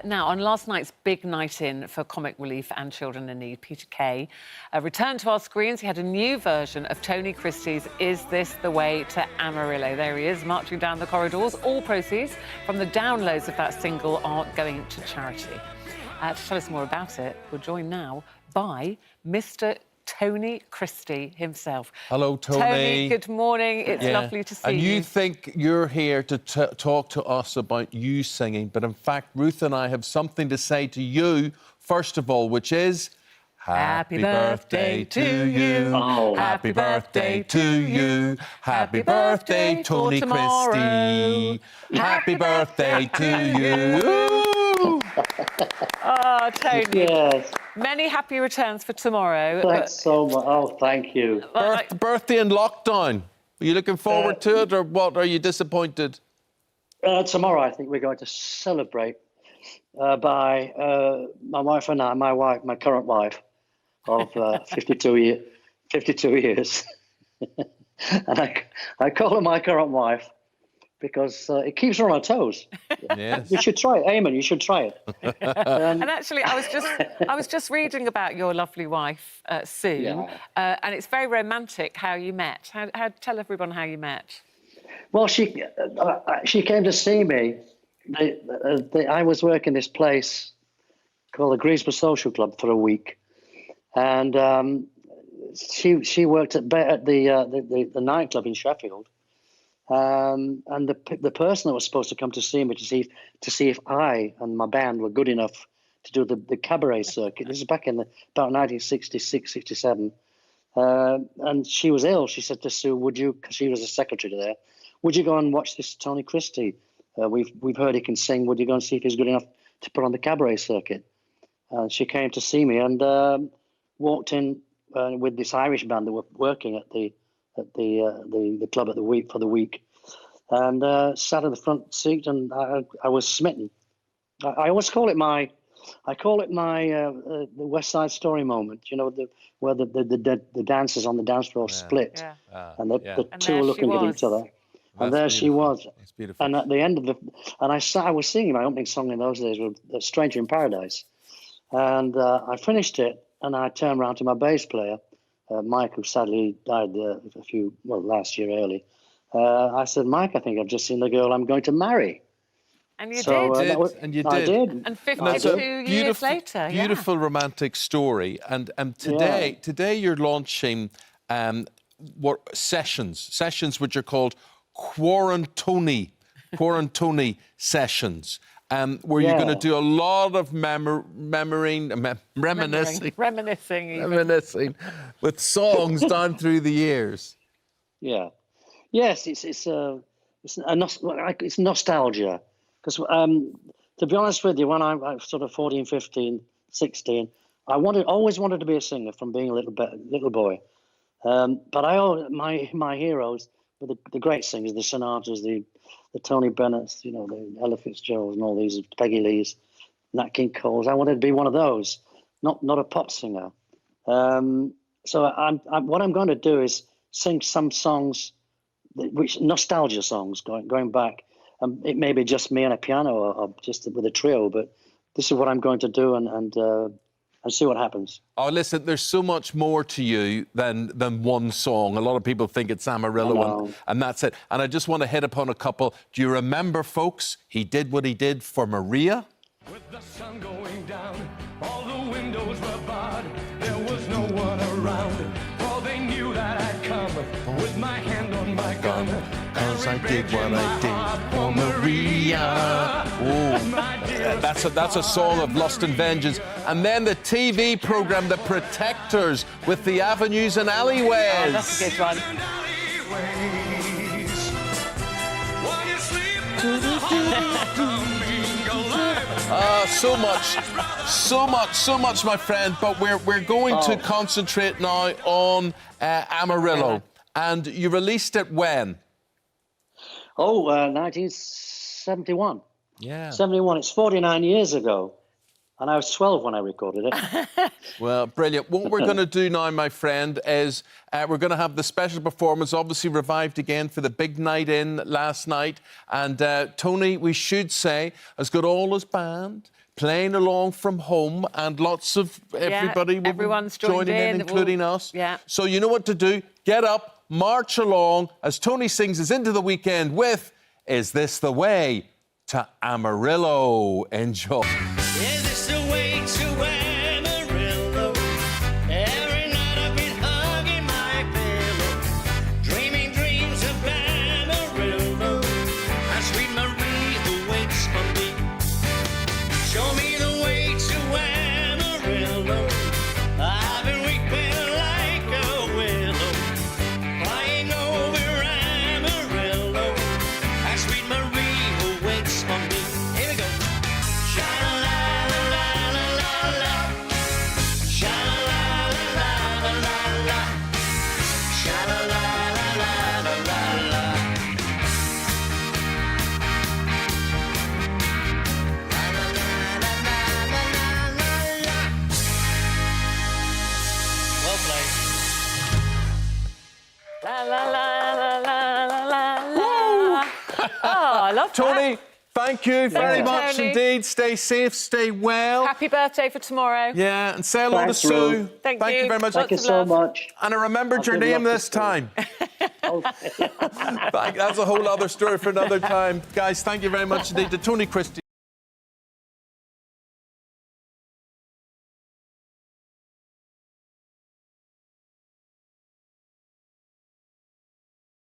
Now, on last night's big night in for comic relief and children in need, Peter Kay returned to our screens. He had a new version of Tony Christie's Is This the Way to Amarillo? There he is, marching down the corridors. All proceeds from the downloads of that single are going to charity. To tell us more about it, we're joined now by Mr. Tony Christie himself. Hello, Tony. Tony, good morning. It's lovely to see you. And you think you're here to talk to us about you singing, but in fact, Ruth and I have something to say to you, first of all, which is... Happy birthday to you. Oh. Happy birthday to you. Happy birthday, Tony Christie. Happy birthday to you. Oh, Tony. Yes. Many happy returns for tomorrow. Thanks so much. Oh, thank you. Birthday in lockdown. Are you looking forward to it, or what? Are you disappointed? Tomorrow, I think we're going to celebrate by my wife and I, my current wife of 52 years. And I call her my current wife because it keeps her on her toes. Yes. You should try it, Eamonn. You should try it. And actually, I was just reading about your lovely wife, Sue, Yeah. and it's very romantic how you met. Tell everyone how you met. Well, she came to see me. I was working this place called the Greensboro Social Club for a week, and she worked at the nightclub in Sheffield. And the person that was supposed to come to see me to see if I and my band were good enough to do the cabaret circuit. This is back in about 1966, 67. And she was ill. She said to Sue, "Would you?" Because she was a secretary there. "Would you go and watch this Tony Christie? We've heard he can sing. Would you go and see if he's good enough to put on the cabaret circuit?" And she came to see me and walked in with this Irish band that were working at the club for the week, and sat in the front seat, and I was smitten. I always call it my the West Side Story moment. You know, where the dancers on the dance floor split, and the two are looking at each other. And there she was. It's beautiful. And at the end of I was singing my opening song in those days with "Stranger in Paradise," and I finished it, and I turned around to my bass player, Mike, who sadly died last year early. I said, "Mike, I think I've just seen the girl I'm going to marry." And you So, did. I did. And 52 years later. Beautiful romantic story. And today you're launching sessions which are called QuaranTony sessions. Where you're going to do a lot of reminiscing with songs down through the years. Yeah, yes, it's nostalgia. Because to be honest with you, when I was sort of 14, 15, 16, I always wanted to be a singer from being a little boy. But my heroes were the great singers, the Sinatras, the Tony Bennett's, you know, the Ella Fitzgeralds and all these, Peggy Lee's, Nat King Cole's. I wanted to be one of those, not a pop singer. So what I'm going to do is sing some songs, which nostalgia songs, going back. It may be just me and a piano, or just with a trio, but this is what I'm going to do, and see what happens. Oh, listen, there's so much more to you than one song. A lot of people think it's Amarillo, and that's it. And I just want to hit upon a couple. Do you remember, folks, he did what he did for Maria? With the sun going down, all the windows were barred. There was no one around, for they knew that I'd come with my hand on my gun. Cause I did what I did for Maria. Oh, that's a song of lust and vengeance. And then the TV programme, The Protectors, with the avenues and alleyways. Oh, that's a good one. So much, my friend. But we're going to concentrate now on Amarillo. And you released it when? 1971. Yeah. 71. It's 49 years ago. And I was 12 when I recorded it. Well, brilliant. What we're going to do now, my friend, is we're going to have the special performance, obviously revived again for the big night in last night. And Tony, we should say, has got all his band playing along from home, and lots of everybody everyone's joining in, including us. Yeah. So you know what to do. Get up, march along, as Tony sings us into the weekend with Is This the Way to Amarillo? Enjoy. Is this the way to Amarillo? Every night I've been hugging my pillow, dreaming dreams of Amarillo, and sweet Marie who waits for me. Show me the way to Amarillo. I've been weeping like a willow, crying over Amarillo, and sweet Marie who waits for me. Here we go. La la la la la la la. Oh, I love Tony, thank you very you, much Tony. indeed. Stay safe, stay well. Happy birthday for tomorrow. Yeah, and say hello Thanks, to Sue. Ruth. Thank you you. very much. Thank you Lots of so love. much. And I remembered I'll your give name luck to this Sue. time. Okay. That's a whole other story for another time. Guys, thank you very much indeed to Tony Christie.